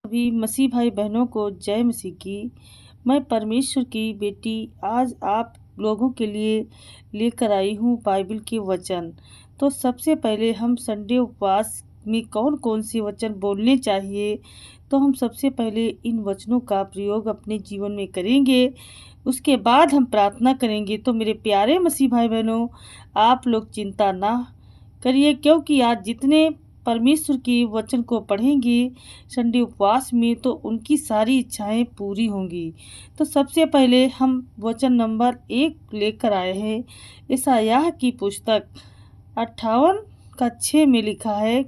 सभी मसीह भाई बहनों को जय मसीह की। मैं परमेश्वर की बेटी आज आप लोगों के लिए लेकर आई हूँ बाइबल के वचन। तो सबसे पहले हम संडे उपवास में कौन कौन से वचन बोलने चाहिए, तो हम सबसे पहले इन वचनों का प्रयोग अपने जीवन में करेंगे। उसके बाद हम प्रार्थना करेंगे। तो मेरे प्यारे मसीह भाई बहनों, आप लोग चिंता ना करिए, क्योंकि आज जितने परमेश्वर के वचन को पढ़ेंगे संडे उपवास में, तो उनकी सारी इच्छाएं पूरी होंगी। तो सबसे पहले हम वचन नंबर 1 लेकर आए हैं। यशायाह की पुस्तक 58:6 में लिखा है,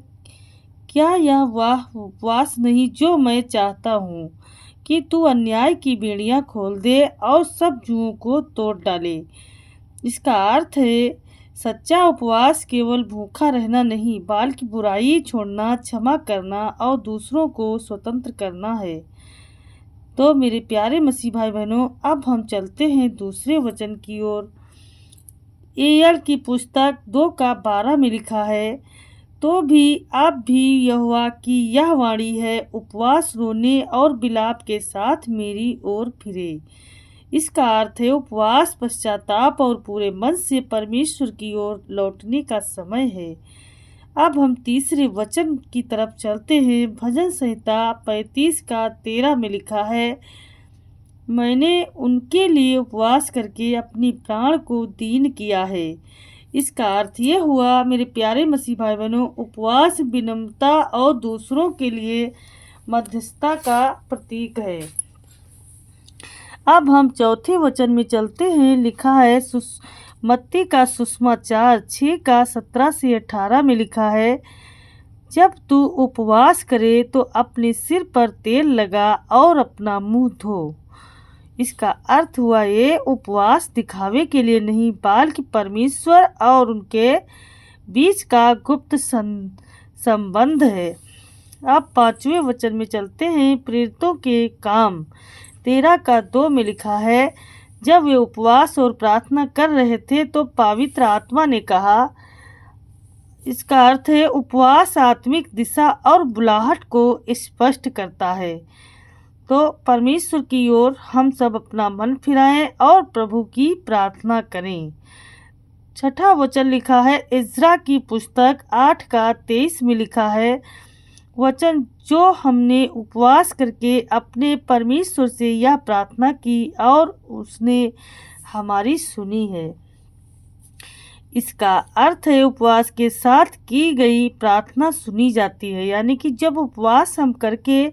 क्या यह वह उपवास नहीं जो मैं चाहता हूँ कि तू अन्याय की बेड़ियां खोल दे और सब जुओं को तोड़ डाले। इसका अर्थ है सच्चा उपवास केवल भूखा रहना नहीं, बल्कि बुराई छोड़ना, क्षमा करना और दूसरों को स्वतंत्र करना है। तो मेरे प्यारे मसीह भाई बहनों, अब हम चलते हैं दूसरे वचन की ओर। एयल की पुस्तक 2:12 में लिखा है, तो भी अब भी यहोवा की यह वाणी है, उपवास, रोने और विलाप के साथ मेरी ओर फिरे। इसका अर्थ है उपवास, पश्चाताप और पूरे मन से परमेश्वर की ओर लौटने का समय है। अब हम तीसरे वचन की तरफ चलते हैं। भजन संहिता 35:13 में लिखा है, मैंने उनके लिए उपवास करके अपनी प्राण को दीन किया है। इसका अर्थ ये हुआ मेरे प्यारे मसीह भाई बहनों, उपवास विनम्रता और दूसरों के लिए मध्यस्थता का प्रतीक है। अब हम चौथे वचन में चलते हैं। लिखा है मत्ती का सुसमाचार 6:17-18 में लिखा है, जब तू उपवास करे तो अपने सिर पर तेल लगा और अपना मुंह धो। इसका अर्थ हुआ ये उपवास दिखावे के लिए नहीं, बल्कि परमेश्वर और उनके बीच का गुप्त संबंध है। अब पांचवें वचन में चलते हैं। प्रेरितों के काम 13:2 में लिखा है, जब वे उपवास और प्रार्थना कर रहे थे तो पवित्र आत्मा ने कहा। इसका अर्थ है उपवास आत्मिक दिशा और बुलाहट को स्पष्ट करता है। तो परमेश्वर की ओर हम सब अपना मन फिराएं और प्रभु की प्रार्थना करें। छठा वचन लिखा है, इज़रा की पुस्तक 8:23 में लिखा है, वचन जो हमने उपवास करके अपने परमेश्वर से यह प्रार्थना की और उसने हमारी सुनी है। इसका अर्थ है उपवास के साथ की गई प्रार्थना सुनी जाती है। यानी कि जब उपवास हम करके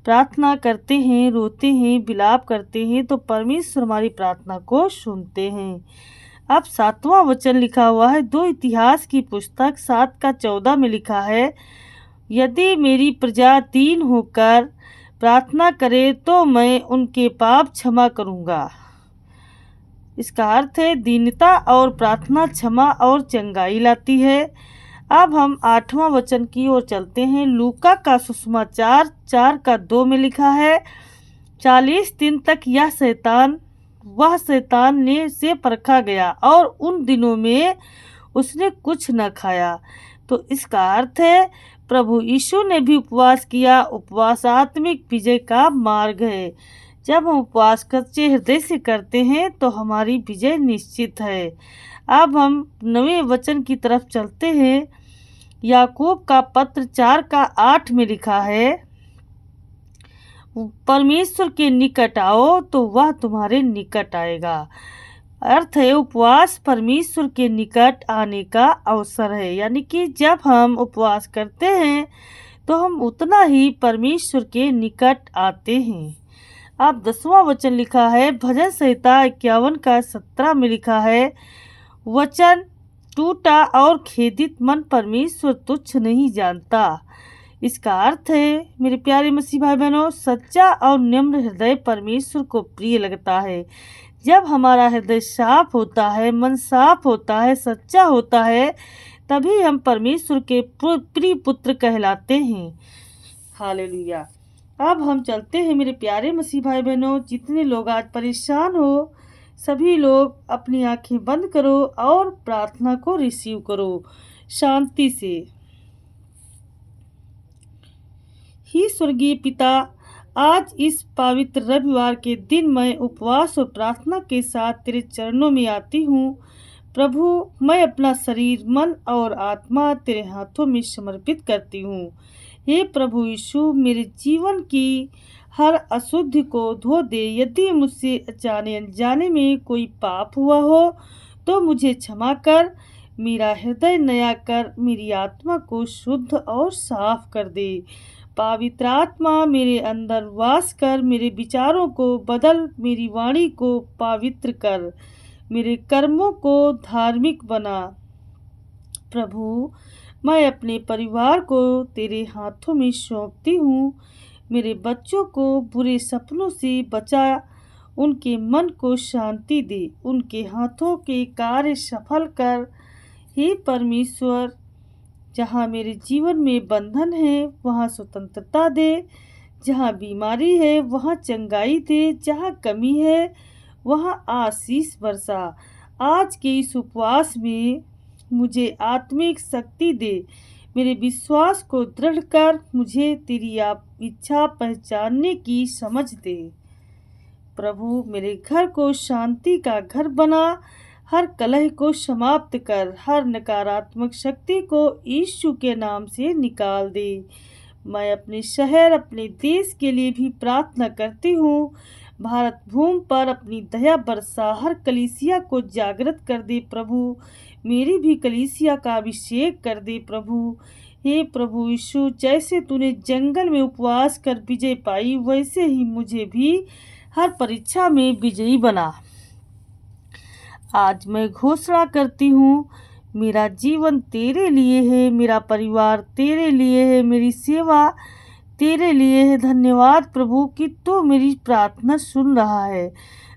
प्रार्थना करते हैं, रोते हैं, विलाप करते हैं, तो परमेश्वर हमारी प्रार्थना को सुनते हैं। अब सातवां वचन लिखा हुआ है 2 इतिहास की पुस्तक 7:14 में लिखा है, यदि मेरी प्रजा दीन होकर प्रार्थना करे तो मैं उनके पाप क्षमा करूंगा। इसका अर्थ है दीनता और प्रार्थना क्षमा और चंगाई लाती है। अब हम 8वां वचन की ओर चलते हैं। लूका का सुसमाचार 4:2 में लिखा है, 40 दिन तक वह शैतान ने से परखा गया और उन दिनों में उसने कुछ न खाया। तो इसका अर्थ है प्रभु यीशु ने भी उपवास किया। उपवास आत्मिक विजय का मार्ग है। जब हम उपवास सच्चे हृदय से करते हैं तो हमारी विजय निश्चित है। अब हम 9वें वचन की तरफ चलते हैं। याकूब का पत्र 4:8 में लिखा है, परमेश्वर के निकट आओ तो वह तुम्हारे निकट आएगा। अर्थ है उपवास परमेश्वर के निकट आने का अवसर है। यानी कि जब हम उपवास करते हैं तो हम उतना ही परमेश्वर के निकट आते हैं। अब 10वां वचन लिखा है, भजन संहिता 51:17 में लिखा है, वचन टूटा और खेदित मन परमेश्वर तुच्छ नहीं जानता। इसका अर्थ है मेरे प्यारे मसीह भाई बहनों, सच्चा और नम्र हृदय परमेश्वर को प्रिय लगता है। जब हमारा हृदय साफ होता है, मन साफ होता है, सच्चा होता है, तभी हम परमेश्वर के प्रिय पुत्र कहलाते हैं। हालेलुया। अब हम चलते हैं मेरे प्यारे मसीह भाई बहनों, जितने लोग आज परेशान हो, सभी लोग अपनी आंखें बंद करो और प्रार्थना को रिसीव करो शांति से। ही स्वर्गीय पिता, आज इस पवित्र रविवार के दिन मैं उपवास और प्रार्थना के साथ तेरे चरणों में आती हूँ। प्रभु, मैं अपना शरीर, मन और आत्मा तेरे हाथों में समर्पित करती हूँ। हे प्रभु यीशु, मेरे जीवन की हर अशुद्धि को धो दे। यदि मुझसे जाने अनजाने में कोई पाप हुआ हो तो मुझे क्षमा कर। मेरा हृदय नया कर, मेरी आत्मा को शुद्ध और साफ कर दे। पवित्र आत्मा मेरे अंदर वास कर, मेरे विचारों को बदल, मेरी वाणी को पवित्र कर, मेरे कर्मों को धार्मिक बना। प्रभु, मैं अपने परिवार को तेरे हाथों में सौंपती हूँ। मेरे बच्चों को बुरे सपनों से बचा, उनके मन को शांति दे, उनके हाथों के कार्य सफल कर। हे परमेश्वर, जहाँ मेरे जीवन में बंधन है वहाँ स्वतंत्रता दे, जहाँ बीमारी है वहाँ चंगाई दे, जहाँ कमी है वहाँ आशीष बरसा। आज के इस उपवास में मुझे आत्मिक शक्ति दे, मेरे विश्वास को दृढ़ कर, मुझे तेरी इच्छा पहचानने की समझ दे। प्रभु, मेरे घर को शांति का घर बना, हर कलह को समाप्त कर, हर नकारात्मक शक्ति को यीशु के नाम से निकाल दे। मैं अपने शहर, अपने देश के लिए भी प्रार्थना करती हूँ। भारत भूमि पर अपनी दया बरसा, हर कलीसिया को जागृत कर दे। प्रभु, मेरी भी कलीसिया का अभिषेक कर दे। प्रभु, हे प्रभु यीशु, जैसे तूने जंगल में उपवास कर विजय पाई, वैसे ही मुझे भी हर परीक्षा में विजयी बना। आज मैं घोषणा करती हूँ, मेरा जीवन तेरे लिए है, मेरा परिवार तेरे लिए है, मेरी सेवा तेरे लिए है। धन्यवाद प्रभु कि तू मेरी प्रार्थना सुन रहा है।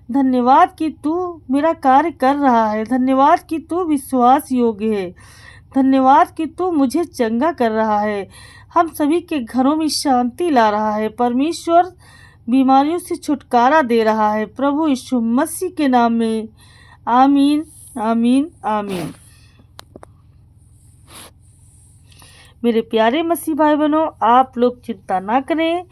धन्यवाद कि तू मेरा कार्य कर रहा है। धन्यवाद कि तू विश्वास योग्य है। धन्यवाद कि तू मुझे चंगा कर रहा है, हम सभी के घरों में शांति ला रहा है। परमेश्वर, बीमारियों से छुटकारा दे रहा है। प्रभु यीशु मसीह के नाम में आमीन, आमीन, आमीन। मेरे प्यारे मसीह भाई बहनों, आप लोग चिंता ना करें,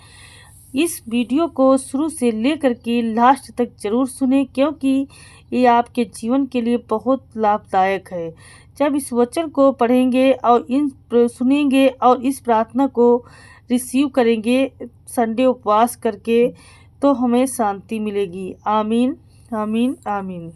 इस वीडियो को शुरू से लेकर के लास्ट तक जरूर सुने, क्योंकि ये आपके जीवन के लिए बहुत लाभदायक है। जब इस वचन को पढ़ेंगे और सुनेंगे और इस प्रार्थना को रिसीव करेंगे संडे उपवास करके, तो हमें शांति मिलेगी। आमीन, आमीन, आमीन।